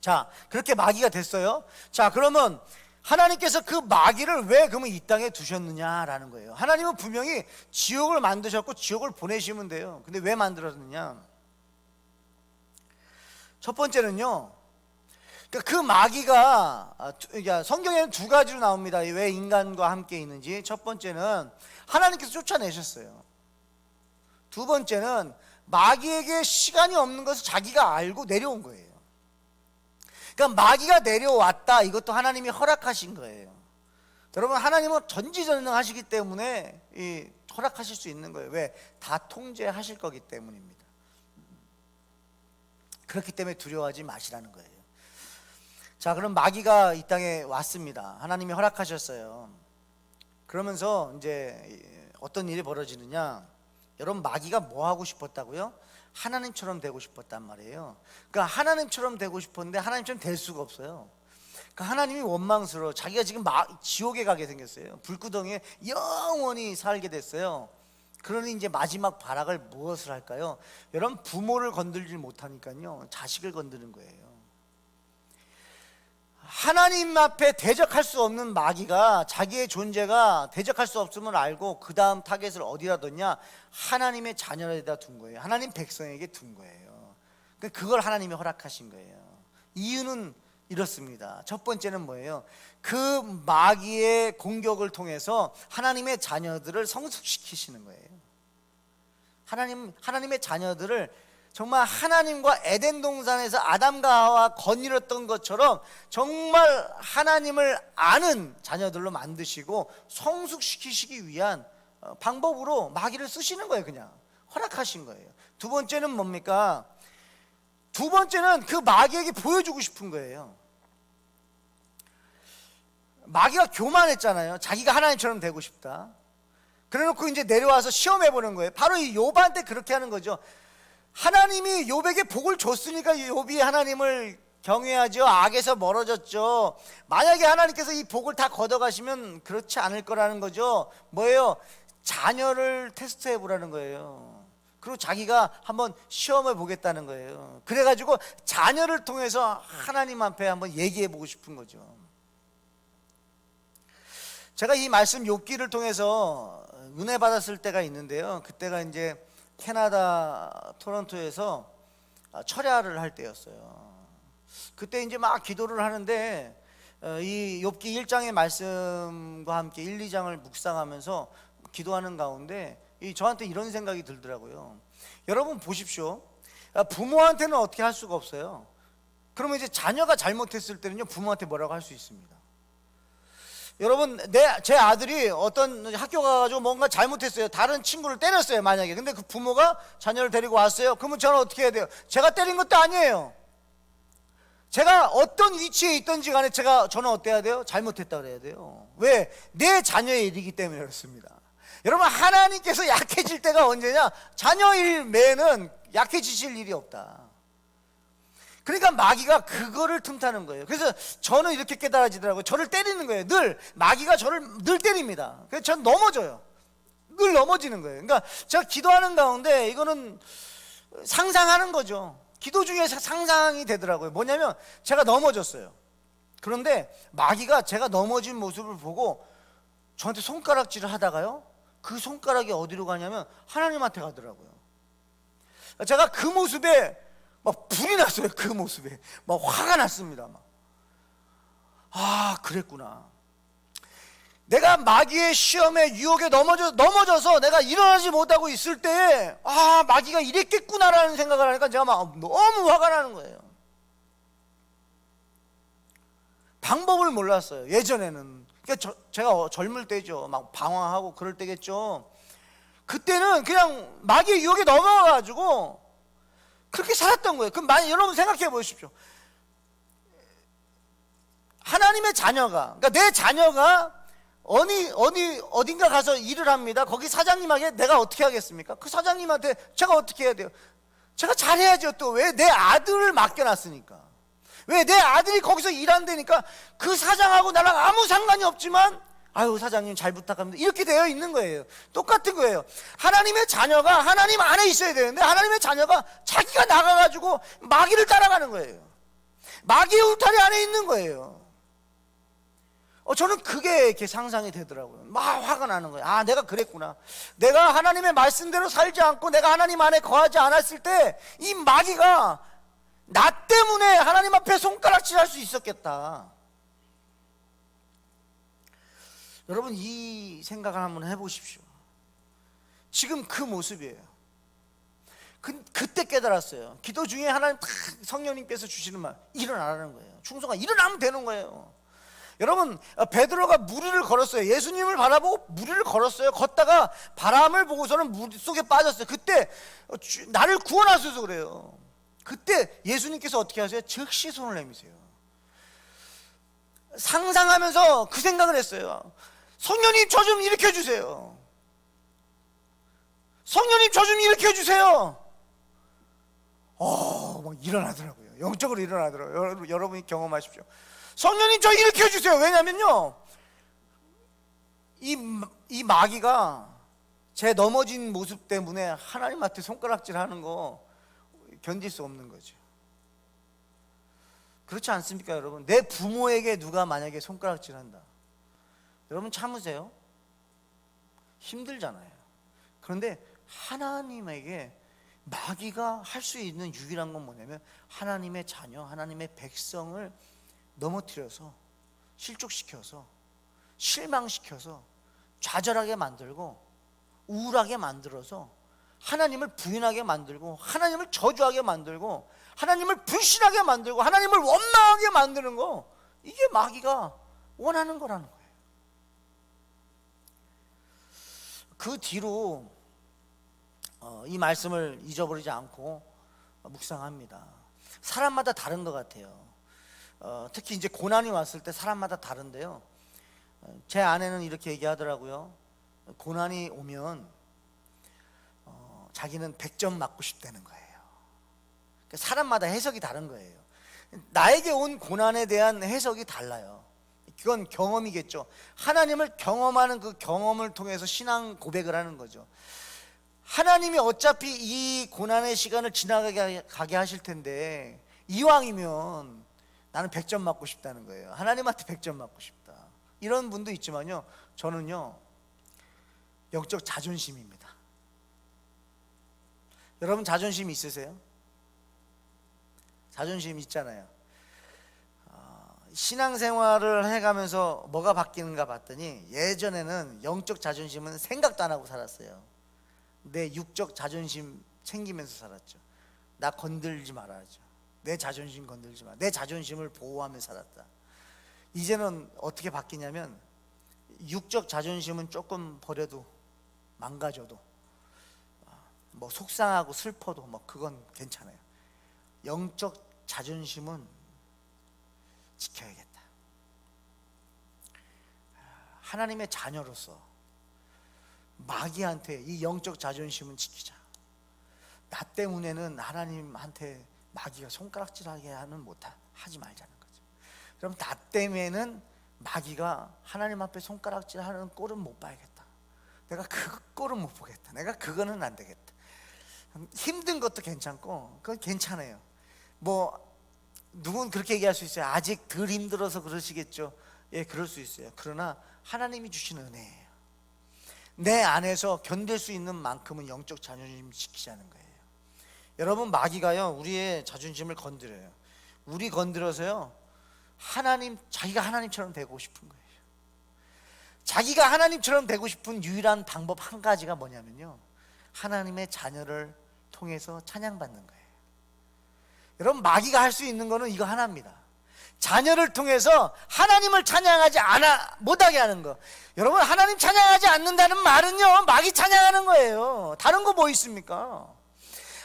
자, 그렇게 마귀가 됐어요. 자, 그러면 하나님께서 그 마귀를 왜 그러면 이 땅에 두셨느냐라는 거예요. 하나님은 분명히 지옥을 만드셨고 지옥을 보내시면 돼요. 근데 왜 만들었느냐? 첫 번째는요, 그 마귀가 성경에는 두 가지로 나옵니다. 왜 인간과 함께 있는지. 첫 번째는 하나님께서 쫓아내셨어요. 두 번째는 마귀에게 시간이 없는 것을 자기가 알고 내려온 거예요. 그러니까 마귀가 내려왔다, 이것도 하나님이 허락하신 거예요. 여러분, 하나님은 전지전능하시기 때문에 허락하실 수 있는 거예요. 왜? 다 통제하실 거기 때문입니다. 그렇기 때문에 두려워하지 마시라는 거예요. 자, 그럼 마귀가 이 땅에 왔습니다. 하나님이 허락하셨어요. 그러면서 이제 어떤 일이 벌어지느냐? 여러분, 마귀가 뭐 하고 싶었다고요? 하나님처럼 되고 싶었단 말이에요. 그러니까 하나님처럼 되고 싶었는데 하나님처럼 될 수가 없어요. 그러니까 하나님이 원망스러워. 자기가 지금 지옥에 가게 생겼어요. 불구덩이에 영원히 살게 됐어요. 그러니 이제 마지막 발악을 무엇을 할까요? 여러분, 부모를 건들지 못하니까요, 자식을 건드는 거예요. 하나님 앞에 대적할 수 없는 마귀가 자기의 존재가 대적할 수 없음을 알고 그 다음 타겟을 어디다 뒀냐? 하나님의 자녀에다 둔 거예요. 하나님 백성에게 둔 거예요. 그걸 하나님이 허락하신 거예요. 이유는 이렇습니다. 첫 번째는 뭐예요? 그 마귀의 공격을 통해서 하나님의 자녀들을 성숙시키시는 거예요. 하나님의 자녀들을 정말 하나님과 에덴 동산에서 아담과 하와 거닐었던 것처럼 정말 하나님을 아는 자녀들로 만드시고 성숙시키시기 위한 방법으로 마귀를 쓰시는 거예요. 그냥 허락하신 거예요. 두 번째는 뭡니까? 두 번째는 그 마귀에게 보여주고 싶은 거예요. 마귀가 교만했잖아요. 자기가 하나님처럼 되고 싶다. 그래놓고 이제 내려와서 시험해보는 거예요. 바로 이 욥한테 그렇게 하는 거죠. 하나님이 욥에게 복을 줬으니까 욥이 하나님을 경외하죠. 악에서 멀어졌죠. 만약에 하나님께서 이 복을 다 걷어가시면 그렇지 않을 거라는 거죠. 뭐예요? 자녀를 테스트해 보라는 거예요. 그리고 자기가 한번 시험해 보겠다는 거예요. 그래가지고 자녀를 통해서 하나님 앞에 한번 얘기해 보고 싶은 거죠. 제가 이 말씀 욥기를 통해서 은혜 받았을 때가 있는데요. 그때가 이제 캐나다 토론토에서 철야를 할 때였어요. 그때 이제 막 기도를 하는데 이 욥기 1장의 말씀과 함께 1, 2장을 묵상하면서 기도하는 가운데 저한테 이런 생각이 들더라고요. 여러분 보십시오. 부모한테는 어떻게 할 수가 없어요. 그러면 이제 자녀가 잘못했을 때는요, 부모한테 뭐라고 할 수 있습니다. 여러분, 제 아들이 어떤 학교 가가지고 뭔가 잘못했어요. 다른 친구를 때렸어요, 만약에. 근데 그 부모가 자녀를 데리고 왔어요. 그러면 저는 어떻게 해야 돼요? 제가 때린 것도 아니에요. 제가 어떤 위치에 있든지 간에 저는 어때야 돼요? 잘못했다 그래야 돼요. 왜? 내 자녀의 일이기 때문에 그렇습니다. 여러분, 하나님께서 약해질 때가 언제냐? 자녀일 매는 약해지실 일이 없다. 그러니까 마귀가 그거를 틈타는 거예요. 그래서 저는 이렇게 깨달아지더라고요. 저를 때리는 거예요. 늘 마귀가 저를 늘 때립니다. 그래서 전 넘어져요. 늘 넘어지는 거예요. 그러니까 제가 기도하는 가운데 이거는 상상하는 거죠. 기도 중에 상상이 되더라고요. 뭐냐면 제가 넘어졌어요. 그런데 마귀가 제가 넘어진 모습을 보고 저한테 손가락질을 하다가요, 그 손가락이 어디로 가냐면 하나님한테 가더라고요. 제가 그 모습에 막 불이 났어요. 그 모습에 막 화가 났습니다. 그랬구나. 내가 마귀의 시험에 유혹에 넘어져서 내가 일어나지 못하고 있을 때에 마귀가 이랬겠구나라는 생각을 하니까 제가 막 너무 화가 나는 거예요. 방법을 몰랐어요. 예전에는. 그러니까 제가 젊을 때죠. 막 방황하고 그럴 때겠죠. 그때는 그냥 마귀의 유혹에 넘어가가지고 그렇게 살았던 거예요. 그럼 여러분 생각해 보십시오. 하나님의 자녀가, 그러니까 내 자녀가 어딘가 가서 일을 합니다. 거기 사장님에게 내가 어떻게 하겠습니까? 그 사장님한테 제가 어떻게 해야 돼요? 제가 잘해야죠. 또 왜? 내 아들을 맡겨놨으니까. 왜? 내 아들이 거기서 일한다니까 그 사장하고 나랑 아무 상관이 없지만 아유 사장님 잘 부탁합니다 이렇게 되어 있는 거예요. 똑같은 거예요. 하나님의 자녀가 하나님 안에 있어야 되는데 하나님의 자녀가 자기가 나가가지고 마귀를 따라가는 거예요. 마귀의 울타리 안에 있는 거예요. 저는 그게 이렇게 상상이 되더라고요. 막 화가 나는 거예요. 내가 그랬구나. 내가 하나님의 말씀대로 살지 않고 내가 하나님 안에 거하지 않았을 때 이 마귀가 나 때문에 하나님 앞에 손가락질 할 수 있었겠다. 여러분 이 생각을 한번 해보십시오. 지금 그 모습이에요. 그때 깨달았어요. 기도 중에 하나님 성령님께서 주시는 말, 일어나라는 거예요. 충성아, 일어나면 되는 거예요. 여러분 베드로가 무리를 걸었어요. 예수님을 바라보고 무리를 걸었어요. 걷다가 바람을 보고서는 물 속에 빠졌어요. 그때 나를 구원하소서 그래요. 그때 예수님께서 어떻게 하세요? 즉시 손을 내미세요. 상상하면서 그 생각을 했어요. 성령님 저 좀 일으켜 주세요. 성령님 저 좀 일으켜 주세요. 막 일어나더라고요. 영적으로 일어나더라고요. 여러분이 경험하십시오. 성령님 저 일으켜 주세요. 왜냐면요, 이 마귀가 제 넘어진 모습 때문에 하나님한테 손가락질 하는 거 견딜 수 없는 거죠. 그렇지 않습니까 여러분? 내 부모에게 누가 만약에 손가락질 한다, 여러분 참으세요? 힘들잖아요. 그런데 하나님에게 마귀가 할 수 있는 유일한 건 뭐냐면 하나님의 자녀, 하나님의 백성을 넘어뜨려서 실족시켜서 실망시켜서 좌절하게 만들고 우울하게 만들어서 하나님을 부인하게 만들고 하나님을 저주하게 만들고 하나님을 불신하게 만들고 하나님을 원망하게 만드는 거, 이게 마귀가 원하는 거라는 거예요. 그 뒤로 이 말씀을 잊어버리지 않고 묵상합니다. 사람마다 다른 것 같아요. 특히 이제 고난이 왔을 때 사람마다 다른데요, 제 아내는 이렇게 얘기하더라고요. 고난이 오면 자기는 100점 맞고 싶다는 거예요. 사람마다 해석이 다른 거예요. 나에게 온 고난에 대한 해석이 달라요. 그건 경험이겠죠. 하나님을 경험하는 그 경험을 통해서 신앙 고백을 하는 거죠. 하나님이 어차피 이 고난의 시간을 지나가게 하실 텐데 이왕이면 나는 100점 맞고 싶다는 거예요. 하나님한테 100점 맞고 싶다. 이런 분도 있지만요, 저는요 영적 자존심입니다. 여러분 자존심 있으세요? 자존심 있잖아요. 신앙생활을 해가면서 뭐가 바뀌는가 봤더니 예전에는 영적 자존심은 생각도 안 하고 살았어요. 내 육적 자존심 챙기면서 살았죠. 나 건들지 말아야죠. 내 자존심 건들지 마. 내 자존심을 보호하며 살았다. 이제는 어떻게 바뀌냐면 육적 자존심은 조금 버려도 망가져도 뭐 속상하고 슬퍼도 뭐 그건 괜찮아요. 영적 자존심은 지켜야겠다. 하나님의 자녀로서 마귀한테 이 영적 자존심은 지키자. 나 때문에는 하나님한테 마귀가 손가락질하게 하지 말자는 거죠. 그럼 나 때문에는 마귀가 하나님 앞에 손가락질하는 꼴은 못 봐야겠다. 내가 그 꼴은 못 보겠다. 내가 그거는 안 되겠다. 힘든 것도 괜찮고 그건 괜찮아요. 뭐 누군 그렇게 얘기할 수 있어요. 아직 덜 힘들어서 그러시겠죠. 예, 그럴 수 있어요. 그러나 하나님이 주신 은혜예요. 내 안에서 견딜 수 있는 만큼은 영적 자존심 지키자는 거예요. 여러분 마귀가요 우리의 자존심을 건드려요. 우리 건드려서요 자기가 하나님처럼 되고 싶은 거예요. 자기가 하나님처럼 되고 싶은 유일한 방법 한 가지가 뭐냐면요, 하나님의 자녀를 통해서 찬양받는 거예요. 여러분 마귀가 할 수 있는 거는 이거 하나입니다. 자녀를 통해서 하나님을 찬양하지 못하게 하는 거. 여러분 하나님 찬양하지 않는다는 말은요 마귀 찬양하는 거예요. 다른 거 뭐 있습니까?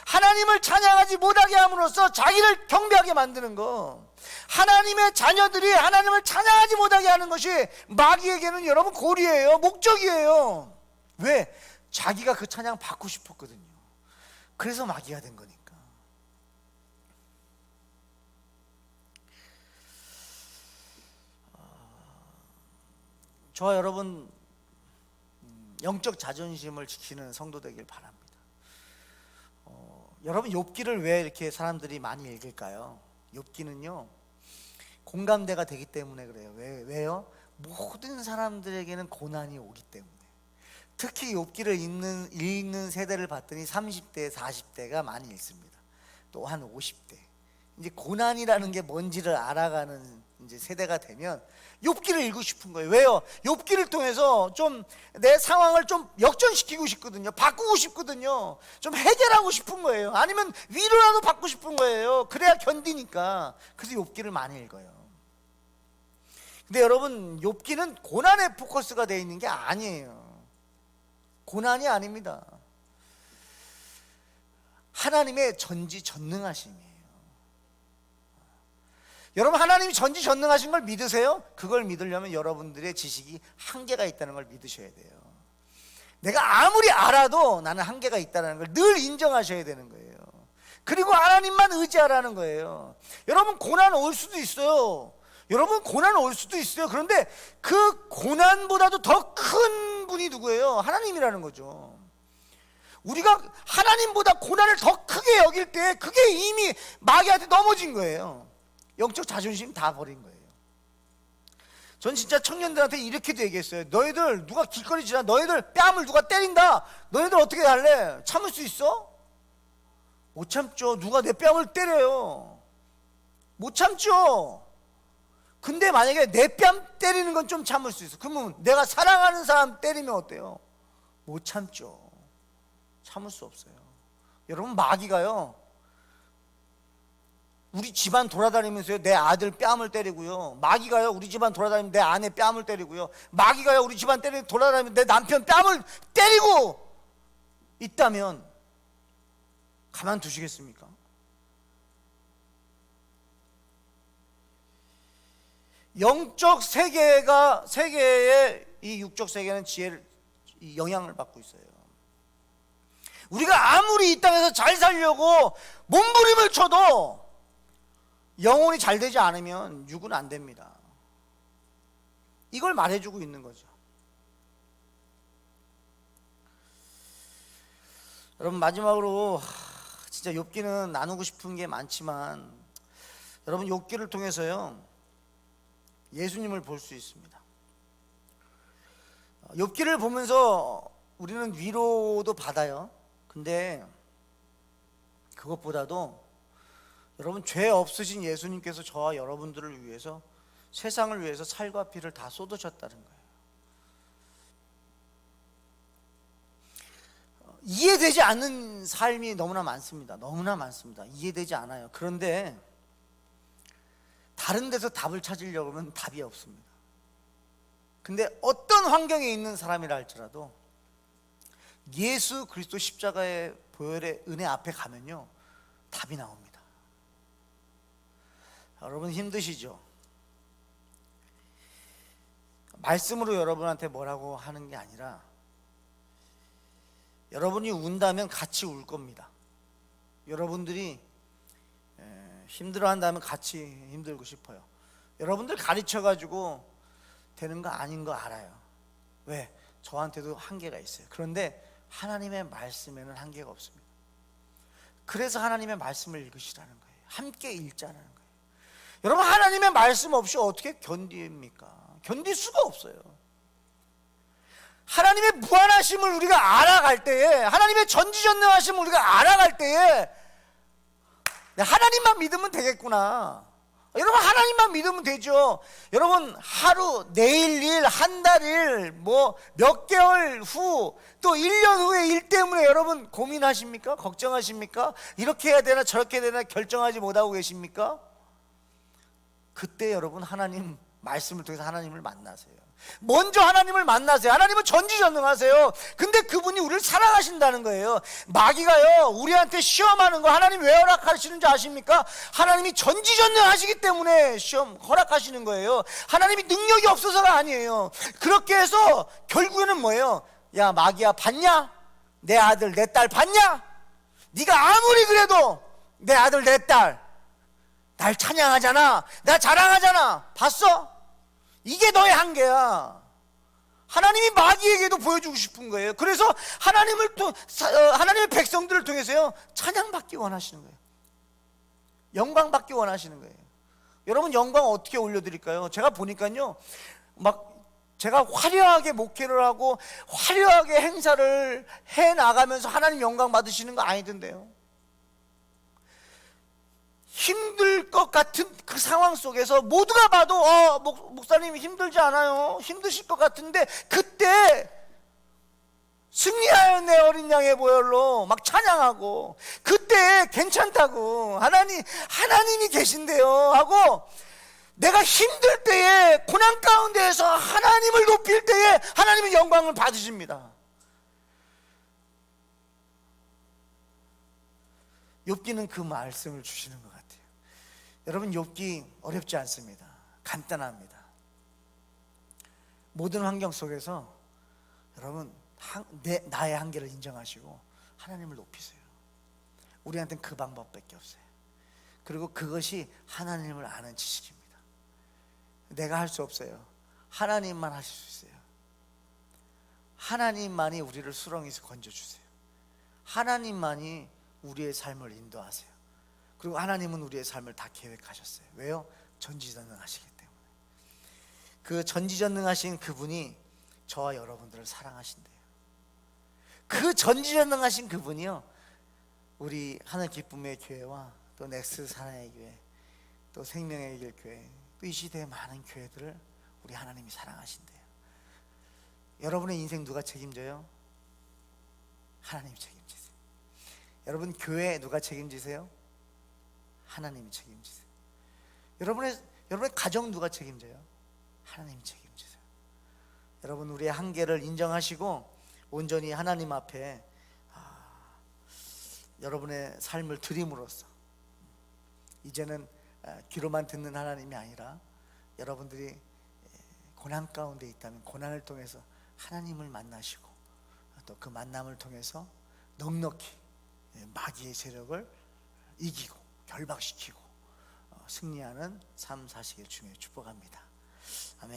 하나님을 찬양하지 못하게 함으로써 자기를 경배하게 만드는 거. 하나님의 자녀들이 하나님을 찬양하지 못하게 하는 것이 마귀에게는 여러분 고리예요. 목적이에요. 왜? 자기가 그 찬양 받고 싶었거든요. 그래서 마귀가 된 거니까. 저와 여러분 영적 자존심을 지키는 성도 되길 바랍니다. 여러분 욥기를 왜 이렇게 사람들이 많이 읽을까요? 욥기는요 공감대가 되기 때문에 그래요. 왜요? 모든 사람들에게는 고난이 오기 때문에. 특히 욥기를 읽는 세대를 봤더니 30대, 40대가 많이 읽습니다. 또 한 50대. 이제 고난이라는 게 뭔지를 알아가는 이제 세대가 되면 욥기를 읽고 싶은 거예요. 왜요? 욥기를 통해서 좀 내 상황을 좀 역전시키고 싶거든요. 바꾸고 싶거든요. 좀 해결하고 싶은 거예요. 아니면 위로라도 받고 싶은 거예요. 그래야 견디니까. 그래서 욥기를 많이 읽어요. 근데 여러분 욥기는 고난에 포커스가 되어 있는 게 아니에요. 고난이 아닙니다. 하나님의 전지전능하심이에요. 여러분 하나님이 전지전능하신 걸 믿으세요? 그걸 믿으려면 여러분들의 지식이 한계가 있다는 걸 믿으셔야 돼요. 내가 아무리 알아도 나는 한계가 있다는 걸 늘 인정하셔야 되는 거예요. 그리고 하나님만 의지하라는 거예요. 여러분 고난 올 수도 있어요. 여러분 고난 올 수도 있어요. 그런데 그 고난보다도 더 큰 분이 누구예요? 하나님이라는 거죠. 우리가 하나님보다 고난을 더 크게 여길 때 그게 이미 마귀한테 넘어진 거예요. 영적 자존심 다 버린 거예요. 전 진짜 청년들한테 이렇게도 얘기했어요. 너희들 누가 길거리 지나 너희들 뺨을 누가 때린다. 너희들 어떻게 할래? 참을 수 있어? 못 참죠. 누가 내 뺨을 때려요? 못 참죠. 근데 만약에 내 뺨 때리는 건 좀 참을 수 있어. 그러면 내가 사랑하는 사람 때리면 어때요? 못 참죠. 참을 수 없어요. 여러분 마귀가요 우리 집안 돌아다니면서요 내 아들 뺨을 때리고요, 마귀가요 우리 집안 돌아다니면 내 아내 뺨을 때리고요, 마귀가요 우리 집안 돌아다니면 내 남편 뺨을 때리고 있다면 가만두시겠습니까? 영적 세계의 이 육적 세계는 영향을 받고 있어요. 우리가 아무리 이 땅에서 잘 살려고 몸부림을 쳐도 영혼이 잘 되지 않으면 육은 안 됩니다. 이걸 말해주고 있는 거죠. 여러분 마지막으로 진짜 욥기는 나누고 싶은 게 많지만 여러분 욥기를 통해서요 예수님을 볼 수 있습니다. 욥기를 보면서 우리는 위로도 받아요. 근데 그것보다도 여러분 죄 없으신 예수님께서 저와 여러분들을 위해서 세상을 위해서 살과 피를 다 쏟으셨다는 거예요. 이해되지 않는 삶이 너무나 많습니다. 너무나 많습니다. 이해되지 않아요. 그런데 다른 데서 답을 찾으려고 하면 답이 없습니다. 근데 어떤 환경에 있는 사람이라 할지라도 예수 그리스도 십자가의 보혈의 은혜 앞에 가면요 답이 나옵니다. 여러분 힘드시죠? 말씀으로 여러분한테 뭐라고 하는 게 아니라 여러분이 운다면 같이 울 겁니다. 여러분들이 힘들어한다면 같이 힘들고 싶어요. 여러분들 가르쳐가지고 되는 거 아닌 거 알아요. 왜? 저한테도 한계가 있어요. 그런데 하나님의 말씀에는 한계가 없습니다. 그래서 하나님의 말씀을 읽으시라는 거예요. 함께 읽자는 거예요. 여러분 하나님의 말씀 없이 어떻게 견딥니까? 견딜 수가 없어요. 하나님의 무한하심을 우리가 알아갈 때에, 하나님의 전지전능하심을 우리가 알아갈 때에 하나님만 믿으면 되겠구나. 여러분 하나님만 믿으면 되죠. 여러분 하루, 내일 일, 한 달 일, 뭐 몇 개월 후, 또 1년 후에 일 때문에 여러분 고민하십니까? 걱정하십니까? 이렇게 해야 되나 저렇게 해야 되나 결정하지 못하고 계십니까? 그때 여러분 하나님 말씀을 통해서 하나님을 만나세요. 먼저 하나님을 만나세요. 하나님은 전지전능하세요. 근데 그분이 우리를 사랑하신다는 거예요. 마귀가요 우리한테 시험하는 거 하나님 왜 허락하시는지 아십니까? 하나님이 전지전능하시기 때문에 시험 허락하시는 거예요. 하나님이 능력이 없어서가 아니에요. 그렇게 해서 결국에는 뭐예요? 야 마귀야 봤냐? 내 아들 내 딸 봤냐? 네가 아무리 그래도 내 아들 내 딸 날 찬양하잖아, 나 자랑하잖아, 봤어? 이게 너의 한계야. 하나님이 마귀에게도 보여주고 싶은 거예요. 그래서 하나님의 백성들을 통해서요 찬양받기 원하시는 거예요. 영광받기 원하시는 거예요. 여러분 영광 어떻게 올려드릴까요? 제가 보니까요 막 제가 화려하게 목회를 하고 화려하게 행사를 해 나가면서 하나님 영광 받으시는 거 아니던데요. 힘들 것 같은 그 상황 속에서 모두가 봐도 목사님이 힘들지 않아요? 힘드실 것 같은데 그때 승리하여 내 어린 양의 보혈로 막 찬양하고 그때 괜찮다고 하나님이 계신대요 하고 내가 힘들 때에 고난 가운데에서 하나님을 높일 때에 하나님의 영광을 받으십니다. 욥기는 그 말씀을 주시는 것 같아요. 여러분 욥기 어렵지 않습니다. 간단합니다. 모든 환경 속에서 여러분 나의 한계를 인정하시고 하나님을 높이세요. 우리한테는 그 방법밖에 없어요. 그리고 그것이 하나님을 아는 지식입니다. 내가 할 수 없어요. 하나님만 하실 수 있어요. 하나님만이 우리를 수렁에서 건져주세요. 하나님만이 우리의 삶을 인도하세요. 그리고 하나님은 우리의 삶을 다 계획하셨어요. 왜요? 전지전능하시기 때문에. 그 전지전능하신 그분이 저와 여러분들을 사랑하신대요. 그 전지전능하신 그분이요 우리 하늘 기쁨의 교회와 또 넥스 사랑의 교회, 또 생명의 길 교회, 또 이 시대의 많은 교회들을 우리 하나님이 사랑하신대요. 여러분의 인생 누가 책임져요? 하나님이 책임지세요. 여러분 교회 누가 책임지세요? 하나님이 책임지세요. 여러분의 가정 누가 책임져요? 하나님이 책임지세요. 여러분 우리의 한계를 인정하시고 온전히 하나님 앞에 여러분의 삶을 드림으로써 이제는 귀로만 듣는 하나님이 아니라 여러분들이 고난 가운데 있다면 고난을 통해서 하나님을 만나시고 또 그 만남을 통해서 넉넉히 마귀의 세력을 이기고 결박시키고 승리하는 삶 사시길 주님의 축복합니다. 아멘.